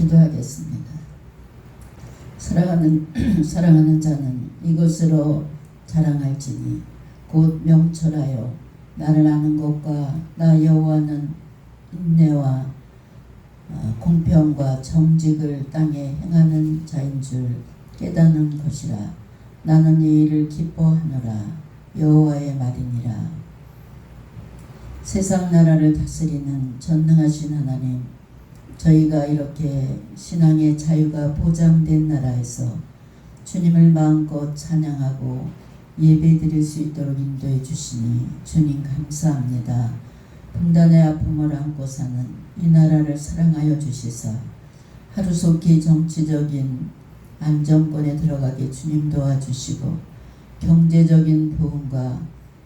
기도하겠습니다. 사랑하는 자는 이것으로 자랑할지니 곧 명철하여 나를 아는 것과 나 여호와는 인내와 공평과 정직을 땅에 행하는 자인 줄 깨닫는 것이라. 나는 이 일을 기뻐하노라. 여호와의 말이니라. 세상 나라를 다스리는 전능하신 하나님, 저희가 이렇게 신앙의 자유가 보장된 나라에서 주님을 마음껏 찬양하고 예배드릴 수 있도록 인도해 주시니 주님 감사합니다. 분단의 아픔을 안고 사는 이 나라를 사랑하여 주시사 하루속히 정치적인 안정권에 들어가게 주님 도와주시고 경제적인 부흥과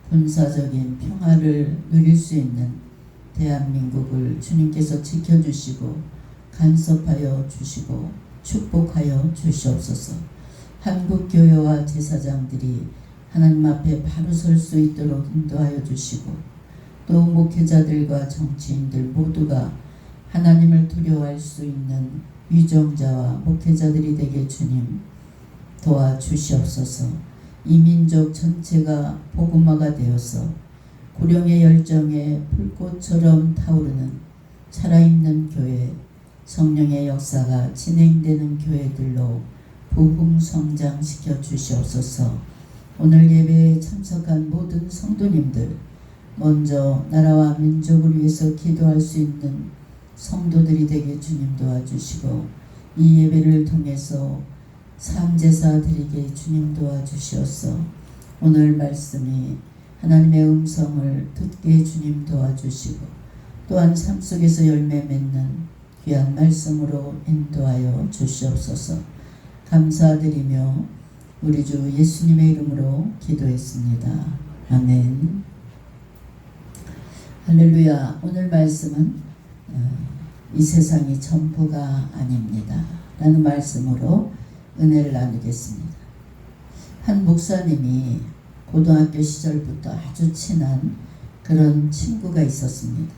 군사적인 평화를 누릴 수 있는 대한민국을 주님께서 지켜주시고 간섭하여 주시고 축복하여 주시옵소서. 한국교회와 제사장들이 하나님 앞에 바로 설 수 있도록 인도하여 주시고 또 목회자들과 정치인들 모두가 하나님을 두려워할 수 있는 위정자와 목회자들이 되게 주님 도와주시옵소서. 이 민족 전체가 복음화가 되어서 구령의 열정에 불꽃처럼 타오르는 살아있는 교회, 성령의 역사가 진행되는 교회들로 부흥성장시켜 주시옵소서. 오늘 예배에 참석한 모든 성도님들, 먼저 나라와 민족을 위해서 기도할 수 있는 성도들이 되게 주님 도와주시고 이 예배를 통해서 삶제사 드리게 주님 도와주시옵소서. 오늘 말씀이 하나님의 음성을 듣게 주님 도와주시고 또한 삶 속에서 열매 맺는 귀한 말씀으로 인도하여 주시옵소서. 감사드리며 우리 주 예수님의 이름으로 기도했습니다. 아멘. 할렐루야. 오늘 말씀은 이 세상이 전부가 아닙니다 라는 말씀으로 은혜를 나누겠습니다. 한 목사님이 고등학교 시절부터 아주 친한 그런 친구가 있었습니다.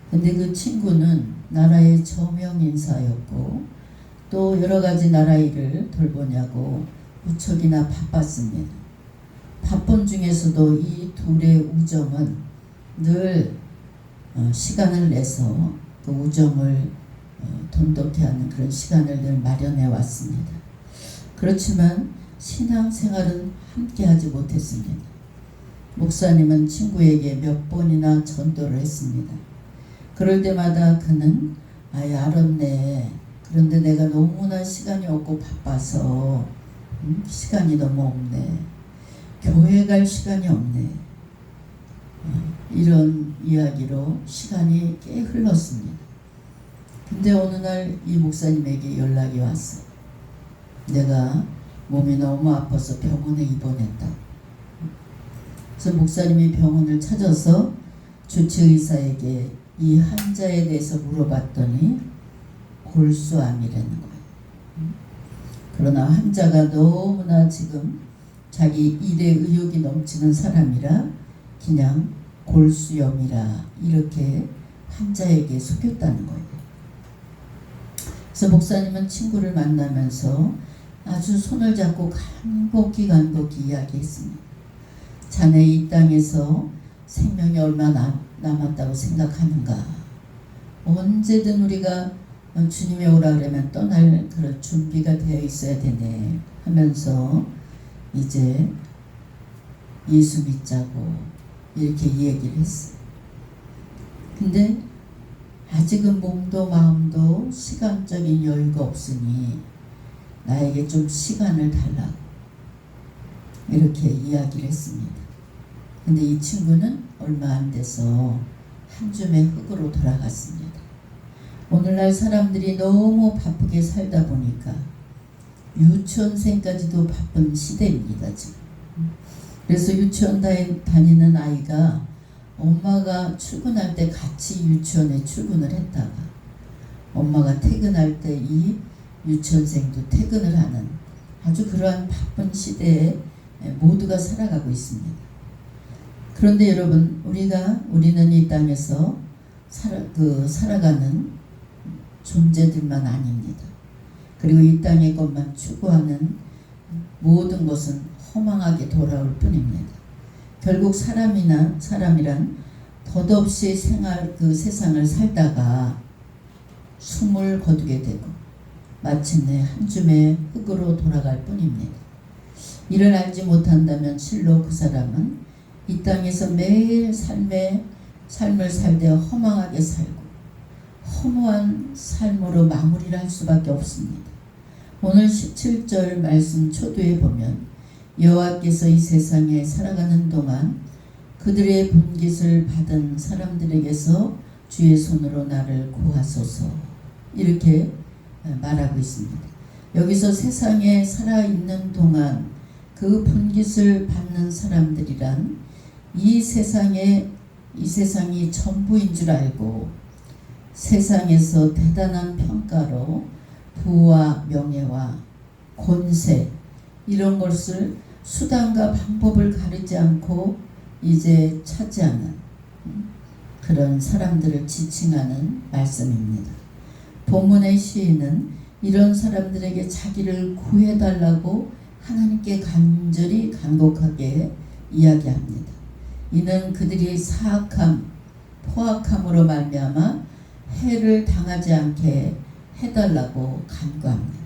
근데 그 친구는 나라의 저명인사였고 또 여러 가지 나라 일을 돌보냐고 무척이나 바빴습니다. 바쁜 중에서도 이 둘의 우정은 늘 시간을 내서 그 우정을 돈독히 하는 그런 시간을 늘 마련해 왔습니다. 그렇지만 신앙생활은 함께하지 못했습니다. 목사님은 친구에게 몇 번이나 전도를 했습니다. 그럴 때마다 그는 알았네. 그런데 내가 너무나 시간이 없고 바빠서 시간이 너무 없네. 교회 갈 시간이 없네. 이런 이야기로 시간이 꽤 흘렀습니다. 근데 어느 날 이 목사님에게 연락이 왔어. 내가 몸이 너무 아파서 병원에 입원했다. 그래서 목사님이 병원을 찾아서 주치의사에게 이 환자에 대해서 물어봤더니 골수암이라는 거예요. 그러나 환자가 너무나 지금 자기 일에 의욕이 넘치는 사람이라 그냥 골수염이라 이렇게 환자에게 속였다는 거예요. 그래서 목사님은 친구를 만나면서 아주 손을 잡고 간곡히 이야기했습니다. 자네 이 땅에서 생명이 얼마 남았다고 생각하는가? 언제든 우리가 주님이 오라 그러면 떠날 그런 준비가 되어 있어야 되네 하면서 이제 예수 믿자고 이렇게 얘기를 했어요. 근데 아직은 몸도 마음도 시간적인 여유가 없으니 나에게 좀 시간을 달라고 이렇게 이야기를 했습니다. 근데 이 친구는 얼마 안 돼서 한 줌의 흙으로 돌아갔습니다. 오늘날 사람들이 너무 바쁘게 살다 보니까 유치원생까지도 바쁜 시대입니다, 지금. 그래서 유치원 다니는 아이가 엄마가 출근할 때 같이 유치원에 출근을 했다가 엄마가 퇴근할 때 이 유치원생도 퇴근을 하는 아주 그러한 바쁜 시대에 모두가 살아가고 있습니다. 그런데 여러분, 우리는 이 땅에서 살아가는 존재들만 아닙니다. 그리고 이 땅의 것만 추구하는 모든 것은 허망하게 돌아올 뿐입니다. 결국 사람이란 덧없이 그 세상을 살다가 숨을 거두게 되고 마침내 한 줌의 흙으로 돌아갈 뿐입니다. 이를 알지 못한다면 실로 그 사람은 이 땅에서 매일 삶을 살되 허망하게 살고 허무한 삶으로 마무리를 할 수밖에 없습니다. 오늘 17절 말씀 초두에 보면 여호와께서 이 세상에 살아가는 동안 그들의 분깃을 받은 사람들에게서 주의 손으로 나를 구하소서 이렇게 말하고 있습니다. 여기서 세상에 살아있는 동안 그 분깃을 받는 사람들이란 이 세상이 전부인 줄 알고 세상에서 대단한 평가로 부와 명예와 권세 이런 것을 수단과 방법을 가리지 않고 이제 차지하는 그런 사람들을 지칭하는 말씀입니다. 본문의 시인은 이런 사람들에게 자기를 구해달라고 하나님께 간절히 간곡하게 이야기합니다. 이는 그들이 포악함으로 말미암아 해를 당하지 않게 해달라고 간구합니다.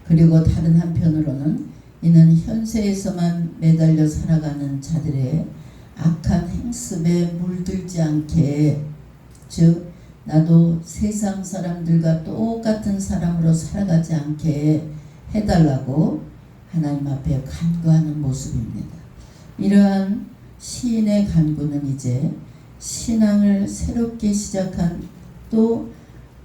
그리고 다른 한편으로는 이는 현세에서만 매달려 살아가는 자들의 악한 행습에 물들지 않게, 즉 나도 세상 사람들과 똑같은 사람으로 살아가지 않게 해달라고 하나님 앞에 간구하는 모습입니다. 이러한 시인의 간구는 이제 신앙을 새롭게 시작한 또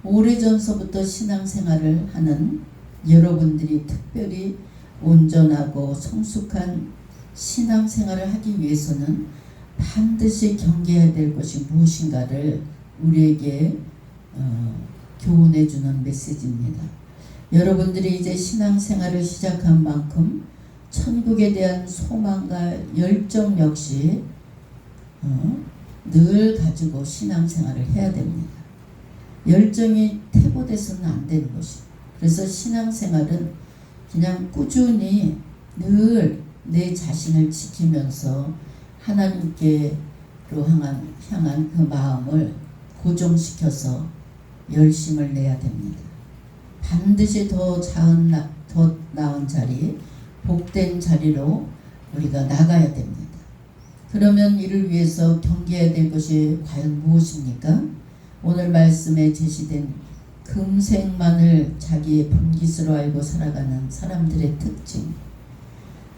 오래전서부터 신앙생활을 하는 여러분들이 특별히 온전하고 성숙한 신앙생활을 하기 위해서는 반드시 경계해야 될 것이 무엇인가를 우리에게 교훈해 주는 메시지입니다. 여러분들이 이제 신앙생활을 시작한 만큼 천국에 대한 소망과 열정 역시 늘 가지고 신앙생활을 해야 됩니다. 열정이 퇴보돼서는 안 되는 것입니다. 그래서 신앙생활은 그냥 꾸준히 늘 내 자신을 지키면서 하나님께로 향한 그 마음을 고정시켜서 열심을 내야 됩니다. 반드시 더 나은 자리, 복된 자리로 우리가 나가야 됩니다. 그러면 이를 위해서 경계해야 될 것이 과연 무엇입니까? 오늘 말씀에 제시된 금생만을 자기의 분깃으로 알고 살아가는 사람들의 특징,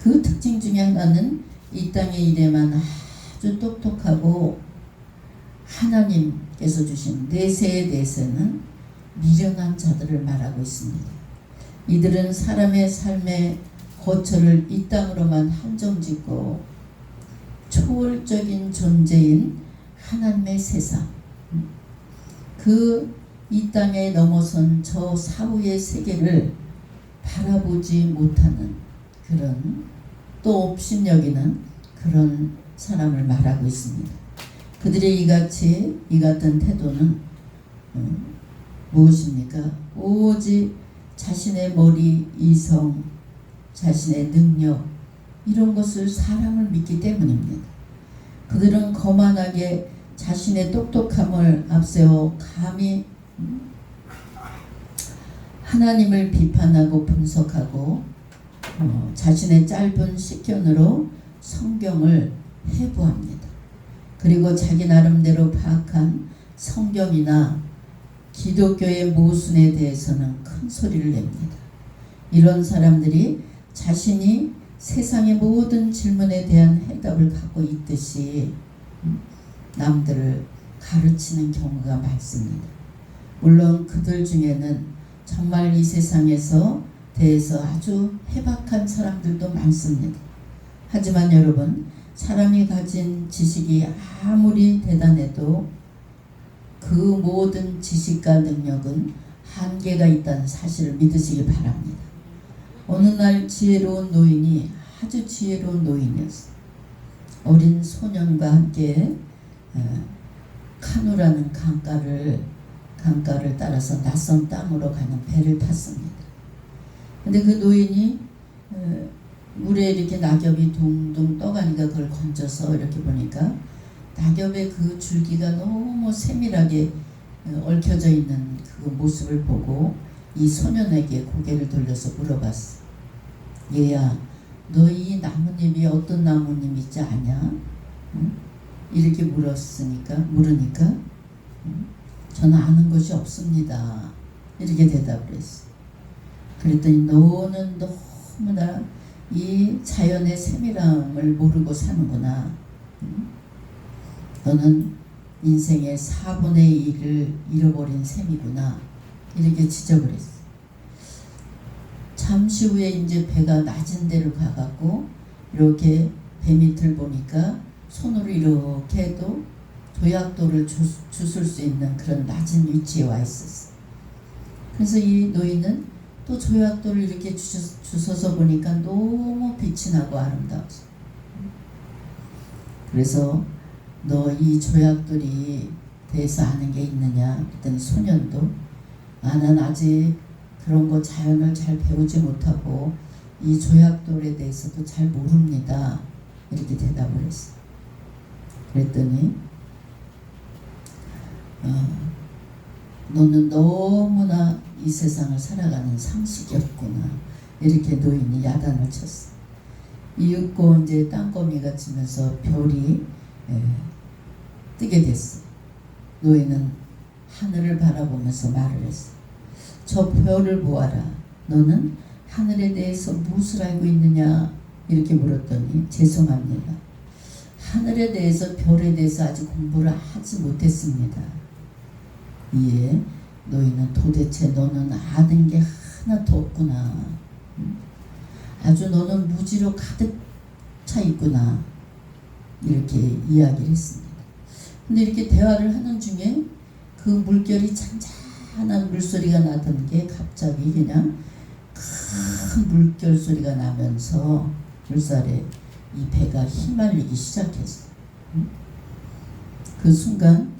그 특징 중에 하나는 이 땅의 일에만 아주 똑똑하고 하나님께서 주신 내세의 내세는 미련한 자들을 말하고 있습니다. 이들은 사람의 삶의 거처를 이 땅으로만 한정짓고 초월적인 존재인 하나님의 세상, 그 이 땅에 넘어선 저 사후의 세계를 바라보지 못하는 그런 또 업신여기는 그런 사람을 말하고 있습니다. 그들의 이 같은 태도는 무엇입니까? 오직 자신의 머리, 이성, 자신의 능력 이런 것을 사람을 믿기 때문입니다. 그들은 거만하게 자신의 똑똑함을 앞세워 감히 하나님을 비판하고 분석하고 자신의 짧은 식견으로 성경을 해부합니다. 그리고 자기 나름대로 파악한 성경이나 기독교의 모순에 대해서는 큰 소리를 냅니다. 이런 사람들이 자신이 세상의 모든 질문에 대한 해답을 갖고 있듯이 남들을 가르치는 경우가 많습니다. 물론 그들 중에는 정말 이 세상에서 대해서 아주 해박한 사람들도 많습니다. 하지만 여러분, 사람이 가진 지식이 아무리 대단해도 그 모든 지식과 능력은 한계가 있다는 사실을 믿으시기 바랍니다. 어느 날 아주 지혜로운 노인이었어요. 어린 소년과 함께 카누라는 강가를 강가를 따라서 낯선 땅으로 가는 배를 탔습니다. 근데 그 노인이 물에 이렇게 낙엽이 둥둥 떠가니까 그걸 건져서 이렇게 보니까 낙엽의 그 줄기가 너무 세밀하게 얽혀져 있는 그 모습을 보고 이 소년에게 고개를 돌려서 물어봤어. 얘야, 너 이 나뭇잎이 어떤 나뭇잎인지 아냐? 응? 이렇게 물으니까 저는 아는 것이 없습니다. 이렇게 대답을 했어. 그랬더니 너는 너무나 이 자연의 세밀함을 모르고 사는구나. 너는 인생의 4분의 1을 잃어버린 셈이구나. 이렇게 지적을 했어. 잠시 후에 이제 배가 낮은 데로 가갖고 이렇게 배 밑을 보니까 손으로 이렇게 해도 조약돌을 주술 수 있는 그런 낮은 위치에 와 있었어. 그래서 이 노인은 또 조약돌을 이렇게 주워서 보니까 너무 빛이 나고 아름다웠어. 그래서 너 이 조약돌이 대해서 아는 게 있느냐? 그랬더니 소년도 난 아직 그런 거 자연을 잘 배우지 못하고 이 조약돌에 대해서도 잘 모릅니다. 이렇게 대답을 했어. 그랬더니 너는 너무나 이 세상을 살아가는 상식이 없구나. 이렇게 노인이 야단을 쳤어. 이윽고 이제 땅거미가 지면서 별이 뜨게 됐어. 노인은 하늘을 바라보면서 말을 했어. 저 별을 보아라. 너는 하늘에 대해서 무엇을 알고 있느냐? 이렇게 물었더니 죄송합니다. 하늘에 대해서 별에 대해서 아직 공부를 하지 못했습니다. 이에 노인은 도대체 너는 아는 게 하나도 없구나. 아주 너는 무지로 가득 차 있구나. 이렇게 이야기를 했습니다. 근데 이렇게 대화를 하는 중에 그 물결이 잔잔한 물소리가 나던 게 갑자기 그냥 큰 물결 소리가 나면서 물살에 이 배가 휘말리기 시작했어. 그 순간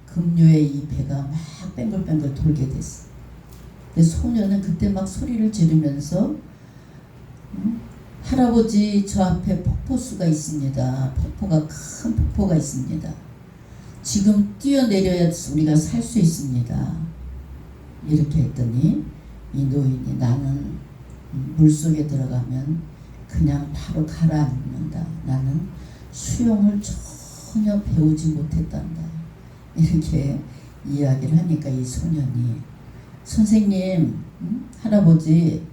급류에 이 배가 막 뱅글뱅글 돌게 됐어. 근데 소녀는 그때 막 소리를 지르면서 할아버지 저 앞에 폭포수가 있습니다. 큰 폭포가 있습니다. 지금 뛰어내려야 우리가 살 수 있습니다. 이렇게 했더니 이 노인이 나는 물속에 들어가면 그냥 바로 가라앉는다. 나는 수영을 전혀 배우지 못했단다. 이렇게 이야기를 하니까 이 소년이 선생님, 할아버지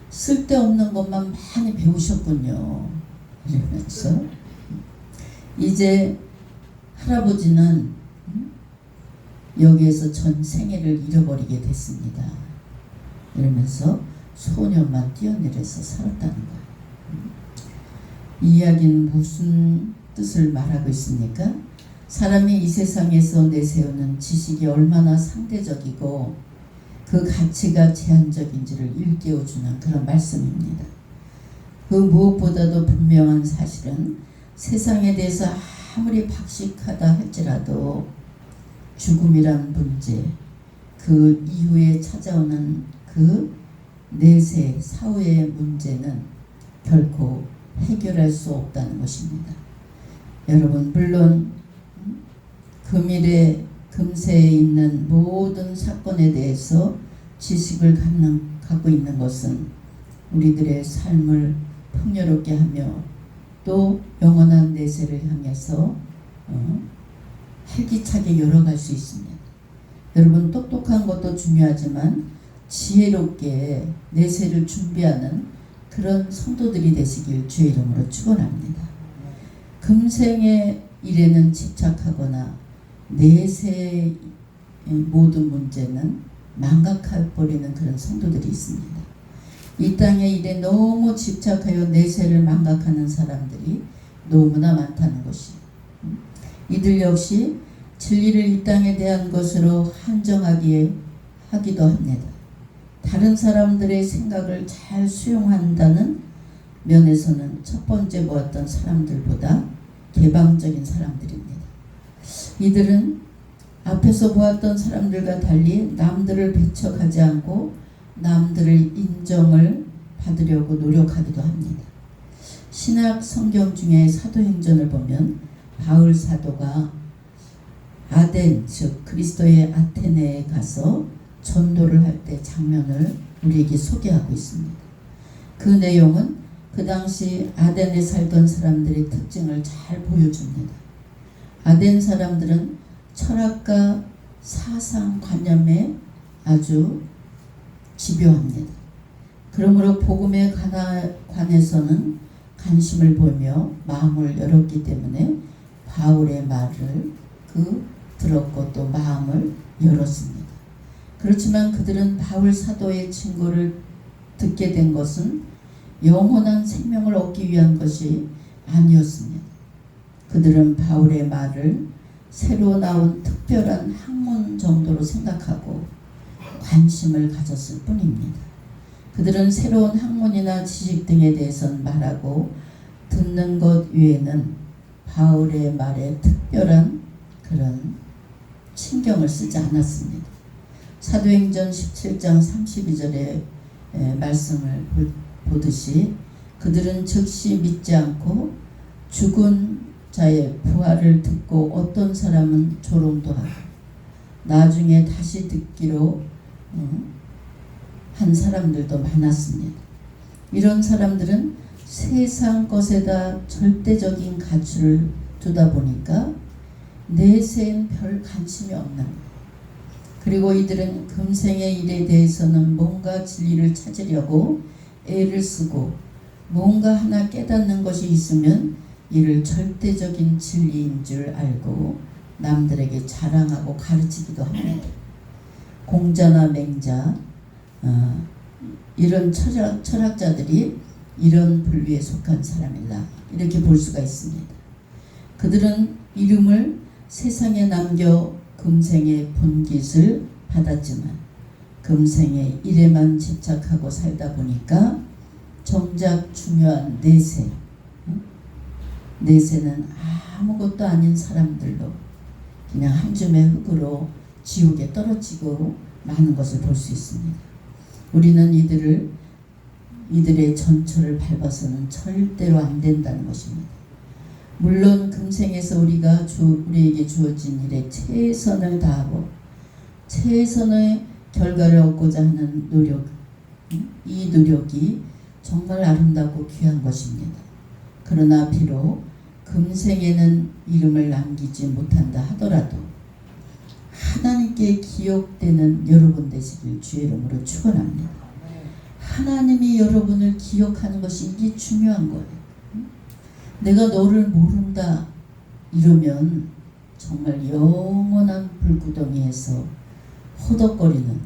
쓸데없는 것만 많이 배우셨군요. 이러면서 이제 할아버지는 여기에서 전 생애를 잃어버리게 됐습니다. 이러면서 소년만 뛰어내려서 살았다는 거예요. 이 이야기는 무슨 뜻을 말하고 있습니까? 사람이 이 세상에서 내세우는 지식이 얼마나 상대적이고 그 가치가 제한적인지를 일깨워주는 그런 말씀입니다. 그 무엇보다도 분명한 사실은 세상에 대해서 아무리 박식하다 할지라도 죽음이란 문제, 그 이후에 찾아오는 그 내세, 사후의 문제는 결코 해결할 수 없다는 것입니다. 여러분, 물론 금일에 금세에 있는 모든 사건에 대해서 지식을 갖고 있는 것은 우리들의 삶을 풍요롭게 하며 또 영원한 내세를 향해서 활기차게 열어갈 수 있습니다. 여러분, 똑똑한 것도 중요하지만 지혜롭게 내세를 준비하는 그런 성도들이 되시길 주의 이름으로 축원합니다. 금생의 일에는 집착하거나 내세의 모든 문제는 망각해버리는 그런 성도들이 있습니다. 이 땅의 일에 너무 집착하여 내세를 망각하는 사람들이 너무나 많다는 것이, 이들 역시 진리를 이 땅에 대한 것으로 한정하기도 합니다. 다른 사람들의 생각을 잘 수용한다는 면에서는 첫 번째 보았던 사람들보다 개방적인 사람들입니다. 이들은 앞에서 보았던 사람들과 달리 남들을 배척하지 않고 남들의 인정을 받으려고 노력하기도 합니다. 신약 성경 중에 사도행전을 보면 바울 사도가 아덴, 즉 그리스도의 아테네에 가서 전도를 할 때 장면을 우리에게 소개하고 있습니다. 그 내용은 그 당시 아덴에 살던 사람들의 특징을 잘 보여줍니다. 아덴 사람들은 철학과 사상관념에 아주 집요합니다. 그러므로 복음에 관해서는 관심을 보이며 마음을 열었기 때문에 바울의 말을 들었고 또 마음을 열었습니다. 그렇지만 그들은 바울 사도의 증거를 듣게 된 것은 영원한 생명을 얻기 위한 것이 아니었습니다. 그들은 바울의 말을 새로 나온 특별한 학문 정도로 생각하고 관심을 가졌을 뿐입니다. 그들은 새로운 학문이나 지식 등에 대해서는 말하고 듣는 것 외에는 바울의 말에 특별한 그런 신경을 쓰지 않았습니다. 사도행전 17장 32절의 말씀을 보듯이 그들은 즉시 믿지 않고 죽은 자의 부활을 듣고 어떤 사람은 조롱도 하고 나중에 다시 듣기로 한 사람들도 많았습니다. 이런 사람들은 세상 것에다 절대적인 가치를 두다 보니까 내세엔 별 관심이 없는 거예요. 그리고 이들은 금생의 일에 대해서는 뭔가 진리를 찾으려고 애를 쓰고 뭔가 하나 깨닫는 것이 있으면 이를 절대적인 진리인 줄 알고 남들에게 자랑하고 가르치기도 합니다. 공자나 맹자 이런 철학자들이 이런 분류에 속한 사람이다 이렇게 볼 수가 있습니다. 그들은 이름을 세상에 남겨 금생의 본깃을 받았지만 금생의 일에만 집착하고 살다 보니까 정작 중요한 내세는 아무것도 아닌 사람들로 그냥 한 줌의 흙으로 지옥에 떨어지고 마는 것을 볼 수 있습니다. 우리는 이들의 전철을 밟아서는 절대로 안 된다는 것입니다. 물론 금생에서 우리에게 주어진 일에 최선을 다하고 최선의 결과를 얻고자 하는 노력, 이 노력이 정말 아름답고 귀한 것입니다. 그러나 비록 금생에는 이름을 남기지 못한다 하더라도 하나님께 기억되는 여러분 되시길 주의 이름으로 축원합니다. 하나님이 여러분을 기억하는 것이 이게 중요한 거예요. 내가 너를 모른다 이러면 정말 영원한 불구덩이에서 허덕거리는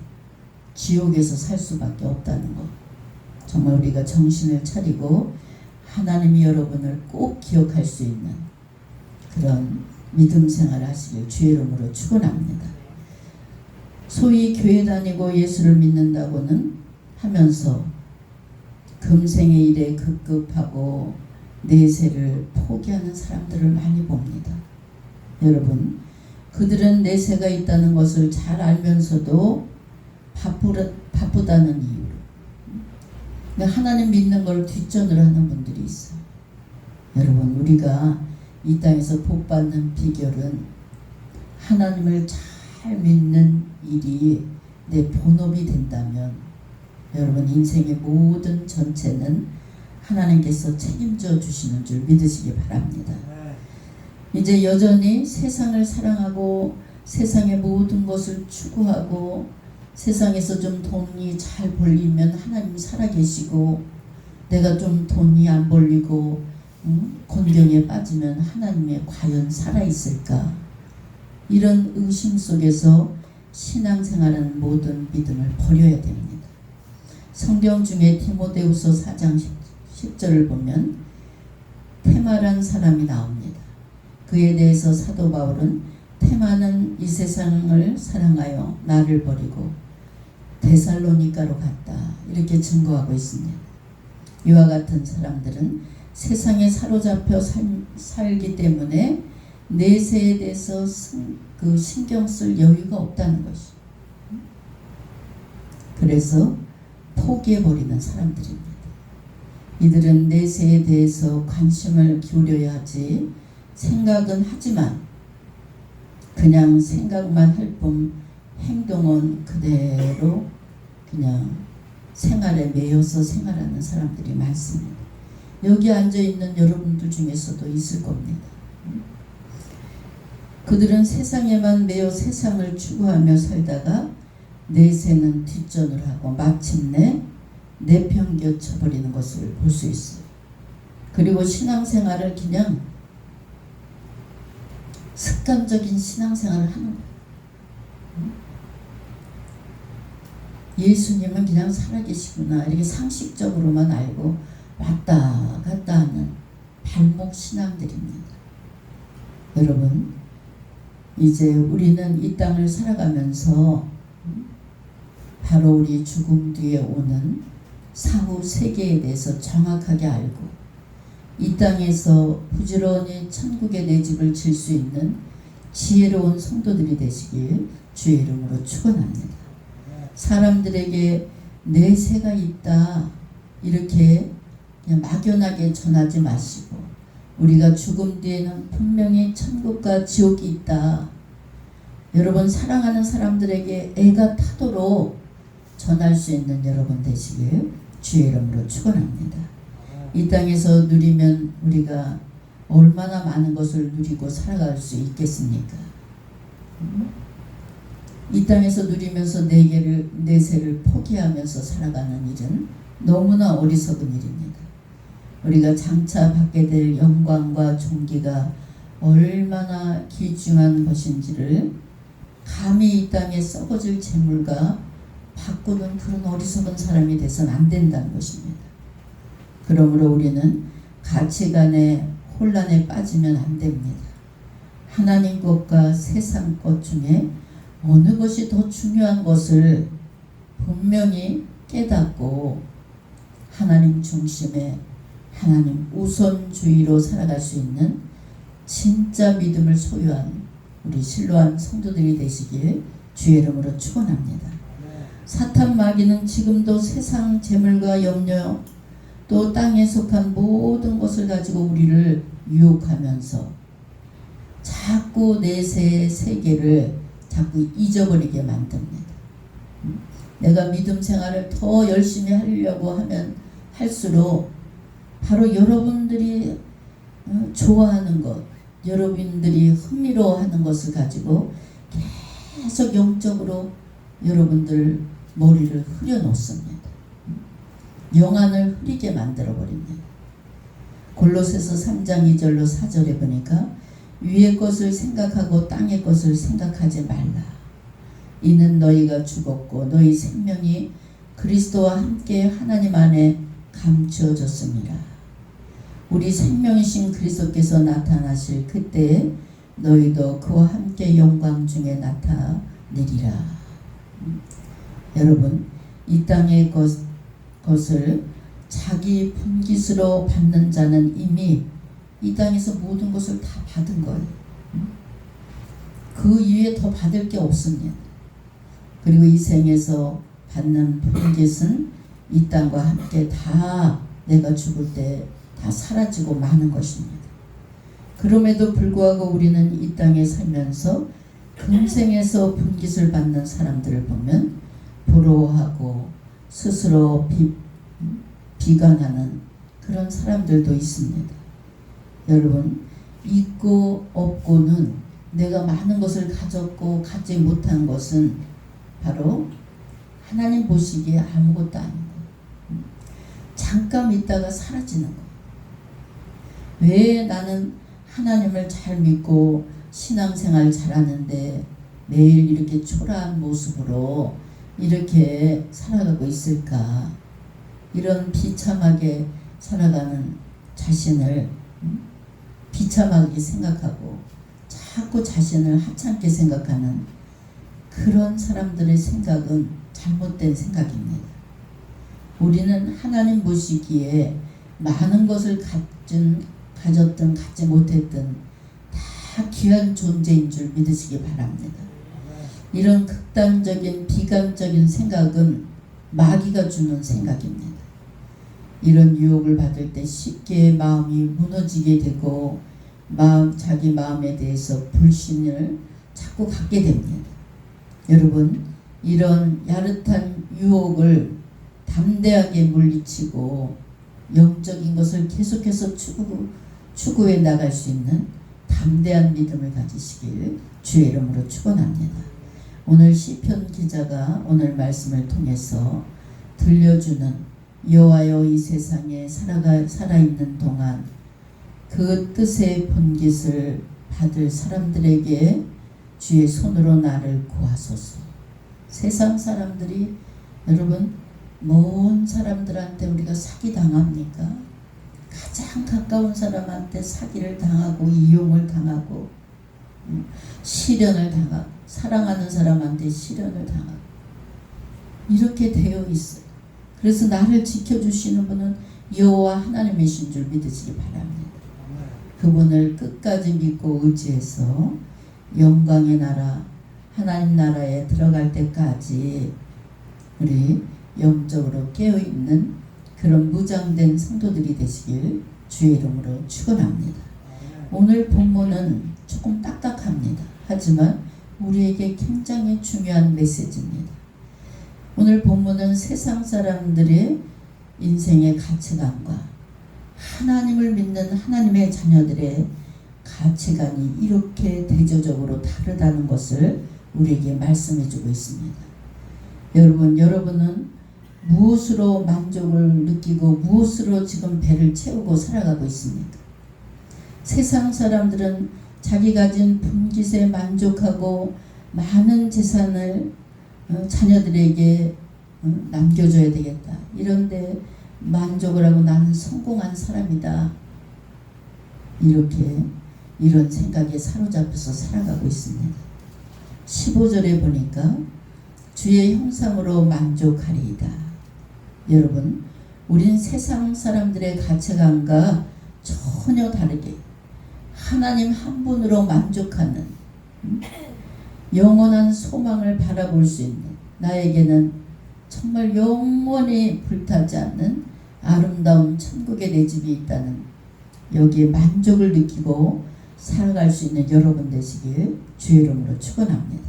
지옥에서 살 수밖에 없다는 것. 정말 우리가 정신을 차리고 하나님이 여러분을 꼭 기억할 수 있는 그런 믿음 생활을 하시길 주의 이름으로 축원합니다. 소위 교회 다니고 예수를 믿는다고는 하면서 금생의 일에 급급하고 내세를 포기하는 사람들을 많이 봅니다. 여러분, 그들은 내세가 있다는 것을 잘 알면서도 바쁘다는 이유로 하나님 믿는 걸 뒷전을 하는 분들이 있어요. 여러분, 우리가 이 땅에서 복받는 비결은 하나님을 잘 믿는 일이 내 본업이 된다면 여러분 인생의 모든 전체는 하나님께서 책임져 주시는 줄 믿으시기 바랍니다. 이제 여전히 세상을 사랑하고 세상의 모든 것을 추구하고 세상에서 좀 돈이 잘 벌리면 하나님 살아계시고 내가 좀 돈이 안 벌리고 곤경에 빠지면 하나님이 과연 살아있을까? 이런 의심 속에서 신앙생활하는 모든 믿음을 버려야 됩니다. 성경 중에 디모데후서 4장 10절을 보면 테마란 사람이 나옵니다. 그에 대해서 사도 바울은 테마는 이 세상을 사랑하여 나를 버리고 데살로니가로 갔다 이렇게 증거하고 있습니다. 이와 같은 사람들은 세상에 사로잡혀 살기 때문에 내세에 대해서 신경 쓸 여유가 없다는 것이. 그래서 포기해버리는 사람들입니다. 이들은 내세에 대해서 관심을 기울여야 하지 생각은 하지만 그냥 생각만 할 뿐 행동은 그대로 그냥 생활에 매여서 생활하는 사람들이 많습니다. 여기 앉아있는 여러분들 중에서도 있을 겁니다. 그들은 세상에만 매여 세상을 추구하며 살다가 내세는 뒷전을 하고 마침내 내팽겨쳐버리는 것을 볼 수 있어요. 그리고 신앙생활을 그냥 습관적인 신앙생활을 하는 거예요. 예수님은 그냥 살아계시구나 이렇게 상식적으로만 알고 왔다 갔다 하는 발목 신앙들입니다. 여러분, 이제 우리는 이 땅을 살아가면서 바로 우리 죽음 뒤에 오는 사후 세계에 대해서 정확하게 알고 이 땅에서 부지런히 천국의 내 집을 질 수 있는 지혜로운 성도들이 되시길 주의 이름으로 축원합니다. 사람들에게 내세가 있다 이렇게 그냥 막연하게 전하지 마시고 우리가 죽음 뒤에는 분명히 천국과 지옥이 있다. 여러분 사랑하는 사람들에게 애가 타도록 전할 수 있는 여러분 되시길 주의 이름으로 축원합니다. 이 땅에서 누리면 우리가 얼마나 많은 것을 누리고 살아갈 수 있겠습니까? 이 땅에서 누리면서 내세를 포기하면서 살아가는 일은 너무나 어리석은 일입니다. 우리가 장차 받게 될 영광과 존귀가 얼마나 귀중한 것인지를 감히 이 땅에 썩어질 재물과 바꾸는 그런 어리석은 사람이 돼서는 안 된다는 것입니다. 그러므로 우리는 가치관의 혼란에 빠지면 안 됩니다. 하나님 것과 세상 것 중에 어느 것이 더 중요한 것을 분명히 깨닫고 하나님 중심의 하나님 우선주의로 살아갈 수 있는 진짜 믿음을 소유한 우리 실로암 성도들이 되시길 주의 이름으로 축원합니다. 사탄 마귀는 지금도 세상 재물과 염려 또 땅에 속한 모든 것을 가지고 우리를 유혹하면서 자꾸 내세의 세계를 자꾸 잊어버리게 만듭니다. 내가 믿음 생활을 더 열심히 하려고 하면 할수록 바로 여러분들이 좋아하는 것, 여러분들이 흥미로워하는 것을 가지고 계속 영적으로 여러분들 머리를 흐려놓습니다. 영안을 흐리게 만들어버립니다. 골로새서 3장 2절로 4절에 보니까 위의 것을 생각하고 땅의 것을 생각하지 말라. 이는 너희가 죽었고 너희 생명이 그리스도와 함께 하나님 안에 감추어졌습니다. 우리 생명이신 그리스도께서 나타나실 그때에 너희도 그와 함께 영광 중에 나타내리라. 여러분, 이 땅의 것을 자기 분깃으로 받는 자는 이미 이 땅에서 모든 것을 다 받은 거예요. 그 이외에 더 받을 게 없습니다. 그리고 이 생에서 받는 분깃은 이 땅과 함께 다 내가 죽을 때 다 사라지고 마는 것입니다. 그럼에도 불구하고 우리는 이 땅에 살면서 금생에서 분깃을 받는 사람들을 보면 부러워하고 스스로 비관하는 그런 사람들도 있습니다. 여러분, 있고 없고는 내가 많은 것을 가졌고 갖지 못한 것은 바로 하나님 보시기에 아무것도 아닌 거예요. 잠깐 있다가 사라지는 거예요. 왜 나는 하나님을 잘 믿고 신앙생활 잘하는데 매일 이렇게 초라한 모습으로 이렇게 살아가고 있을까? 이런 비참하게 살아가는 자신을 비참하게 생각하고 자꾸 자신을 하찮게 생각하는 그런 사람들의 생각은 잘못된 생각입니다. 우리는 하나님 보시기에 많은 것을 가졌든 갖지 못했든 다 귀한 존재인 줄 믿으시기 바랍니다. 이런 극단적인 비관적인 생각은 마귀가 주는 생각입니다. 이런 유혹을 받을 때 쉽게 마음이 무너지게 되고 자기 마음에 대해서 불신을 자꾸 갖게 됩니다. 여러분, 이런 야릇한 유혹을 담대하게 물리치고 영적인 것을 계속해서 추구해 나갈 수 있는 담대한 믿음을 가지시길 주의 이름으로 축원합니다. 오늘 시편 기자가 오늘 말씀을 통해서 들려주는 여호와여 이 세상에 살아있는 동안 그 뜻의 본깃을 받을 사람들에게 주의 손으로 나를 구하소서. 세상 사람들이 여러분 먼 사람들한테 우리가 사기당합니까? 가장 가까운 사람한테 사기를 당하고 이용을 당하고 시련을 당하고 사랑하는 사람한테 시련을 당하고 이렇게 되어 있어요. 그래서 나를 지켜주시는 분은 여호와 하나님이신 줄 믿으시기 바랍니다. 그분을 끝까지 믿고 의지해서 영광의 나라 하나님 나라에 들어갈 때까지 우리 영적으로 깨어있는 그런 무장된 성도들이 되시길 주의 이름으로 축원합니다. 오늘 본문은 조금 딱딱합니다. 하지만 우리에게 굉장히 중요한 메시지입니다. 오늘 본문은 세상 사람들의 인생의 가치관과 하나님을 믿는 하나님의 자녀들의 가치관이 이렇게 대조적으로 다르다는 것을 우리에게 말씀해 주고 있습니다. 여러분은 무엇으로 만족을 느끼고 무엇으로 지금 배를 채우고 살아가고 있습니까? 세상 사람들은 자기 가진 분깃에 만족하고 많은 재산을 자녀들에게 남겨줘야 되겠다. 이런데 만족을 하고 나는 성공한 사람이다. 이런 생각에 사로잡혀서 살아가고 있습니다. 15절에 보니까 주의 형상으로 만족하리이다. 여러분, 우린 세상 사람들의 가치관과 전혀 다르게 하나님 한 분으로 만족하는 영원한 소망을 바라볼 수 있는, 나에게는 정말 영원히 불타지 않는 아름다운 천국의 내 집이 있다는, 여기에 만족을 느끼고 살아갈 수 있는 여러분 되시길 주의 이름으로 축원합니다.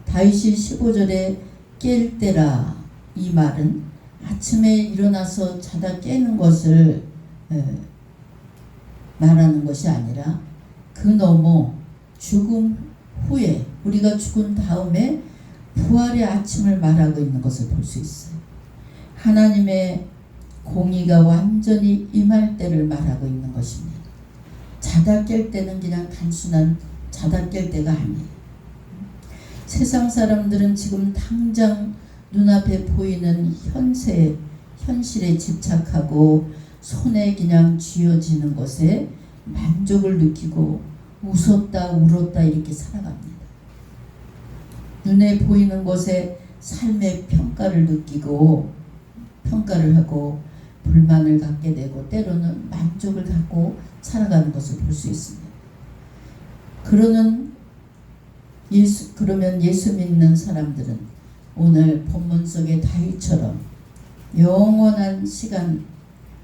다윗이 15절에 깰 때라, 이 말은 아침에 일어나서 자다 깨는 것을 말하는 것이 아니라 그 너머 죽음 후에, 우리가 죽은 다음에 부활의 아침을 말하고 있는 것을 볼 수 있어요. 하나님의 공의가 완전히 임할 때를 말하고 있는 것입니다. 자다 깰 때는 그냥 단순한 자다 깰 때가 아니에요. 세상 사람들은 지금 당장 눈앞에 보이는 현실에 집착하고 손에 그냥 쥐어지는 것에 만족을 느끼고 웃었다 울었다 이렇게 살아갑니다. 눈에 보이는 것에 삶의 평가를 느끼고 평가를 하고 불만을 갖게 되고 때로는 만족을 갖고 살아가는 것을 볼 수 있습니다. 그러면 예수 믿는 사람들은 오늘 본문 속의 다윗처럼 영원한 시간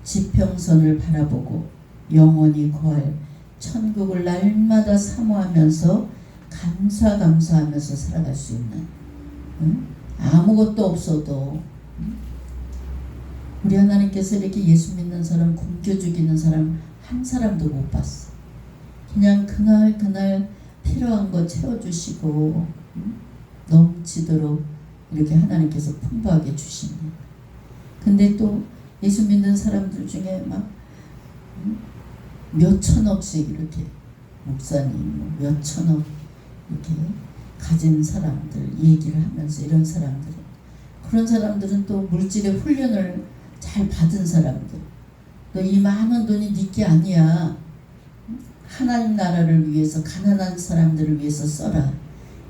지평선을 바라보고 영원히 거할 천국을 날마다 사모하면서 감사하면서 살아갈 수 있는, 아무것도 없어도 우리 하나님께서 이렇게 예수 믿는 사람 굶겨 죽이는 사람 한 사람도 못 봤어. 그냥 그날 필요한 거 채워주시고 넘치도록 이렇게 하나님께서 풍부하게 주십니다. 근데 또 예수 믿는 사람들 중에 막 몇 천억씩 이렇게 목사님 몇 천억 이렇게 가진 사람들 얘기를 하면서, 이런 사람들은, 그런 사람들은 또 물질의 훈련을 잘 받은 사람들, 너 이 많은 돈이 네게 아니야, 하나님 나라를 위해서 가난한 사람들을 위해서 써라,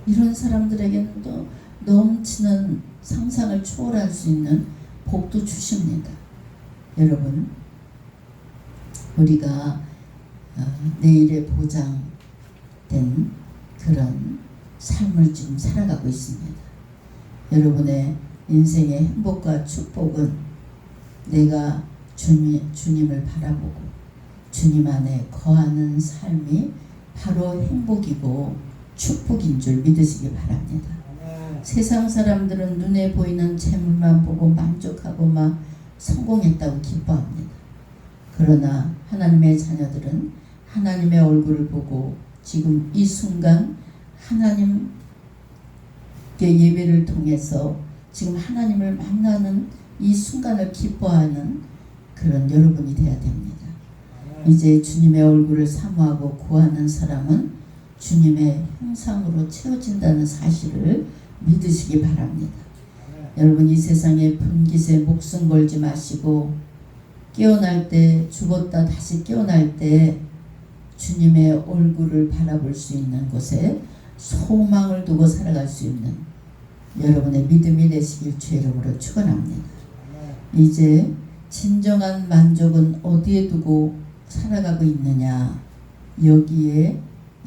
이런 사람들에게는 또 넘치는 상상을 초월할 수 있는 복도 주십니다. 여러분, 우리가 내일의 보장, 된 그런 삶을 지금 살아가고 있습니다. 여러분의 인생의 행복과 축복은 내가 주님을 바라보고 주님 안에 거하는 삶이 바로 행복이고 축복인 줄 믿으시기 바랍니다. 세상 사람들은 눈에 보이는 재물만 보고 만족하고 막 성공했다고 기뻐합니다. 그러나 하나님의 자녀들은 하나님의 얼굴을 보고 지금 이 순간 하나님께 예배를 통해서 지금 하나님을 만나는 이 순간을 기뻐하는 그런 여러분이 되어야 됩니다. 이제 주님의 얼굴을 사모하고 구하는 사람은 주님의 형상으로 채워진다는 사실을 믿으시기 바랍니다. 여러분, 이 세상에 분깃에 목숨 걸지 마시고 깨어날 때, 죽었다 다시 깨어날 때 주님의 얼굴을 바라볼 수 있는 곳에 소망을 두고 살아갈 수 있는 여러분의 믿음이 되시길 주의 이름으로 축원합니다. 이제 진정한 만족은 어디에 두고 살아가고 있느냐, 여기에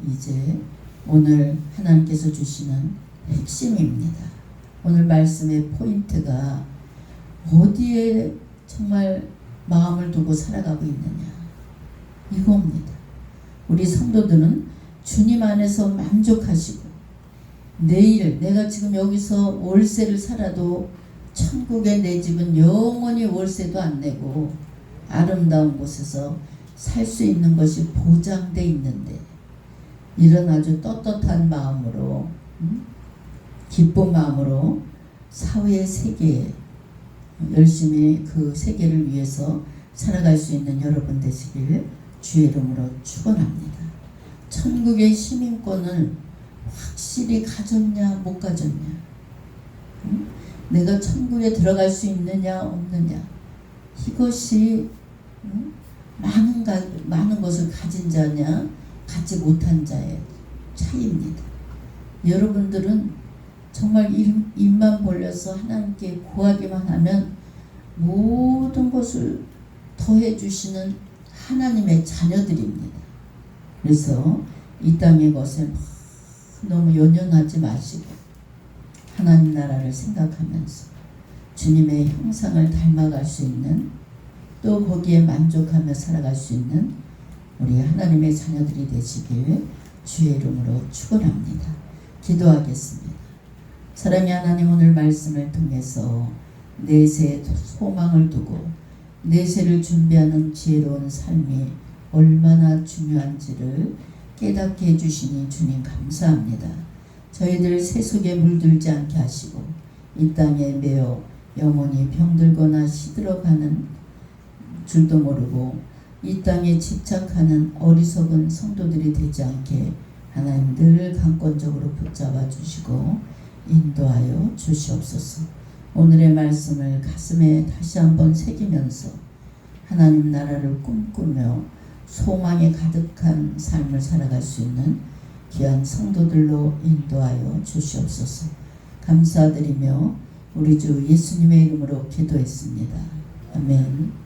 이제 오늘 하나님께서 주시는 핵심입니다. 오늘 말씀의 포인트가 어디에 정말 마음을 두고 살아가고 있느냐, 이겁니다. 우리 성도들은 주님 안에서 만족하시고 내일 내가 지금 여기서 월세를 살아도 천국의 내 집은 영원히 월세도 안 내고 아름다운 곳에서 살 수 있는 것이 보장돼 있는데, 이런 아주 떳떳한 마음으로 기쁜 마음으로 사회의 세계에 열심히 그 세계를 위해서 살아갈 수 있는 여러분 되시길 주의 이름으로 축원합니다. 천국의 시민권을 확실히 가졌냐 못 가졌냐, 내가 천국에 들어갈 수 있느냐 없느냐, 이것이 많은 것을 가진 자냐 갖지 못한 자의 차이입니다. 여러분들은 정말 입만 벌려서 하나님께 구하기만 하면 모든 것을 더해 주시는 하나님의 자녀들입니다. 그래서 이 땅의 것에 너무 연연하지 마시고 하나님 나라를 생각하면서 주님의 형상을 닮아갈 수 있는, 또 거기에 만족하며 살아갈 수 있는 우리 하나님의 자녀들이 되시길 주의 이름으로 축원합니다. 기도하겠습니다. 사랑의 하나님, 오늘 말씀을 통해서 내세에 소망을 두고 내세를 준비하는 지혜로운 삶이 얼마나 중요한지를 깨닫게 해주시니 주님 감사합니다. 저희들 세속에 물들지 않게 하시고 이 땅에 매어 영혼이 병들거나 시들어가는 줄도 모르고 이 땅에 집착하는 어리석은 성도들이 되지 않게 하나님 늘 강권적으로 붙잡아 주시고 인도하여 주시옵소서. 오늘의 말씀을 가슴에 다시 한번 새기면서 하나님 나라를 꿈꾸며 소망에 가득한 삶을 살아갈 수 있는 귀한 성도들로 인도하여 주시옵소서. 감사드리며 우리 주 예수님의 이름으로 기도했습니다. 아멘.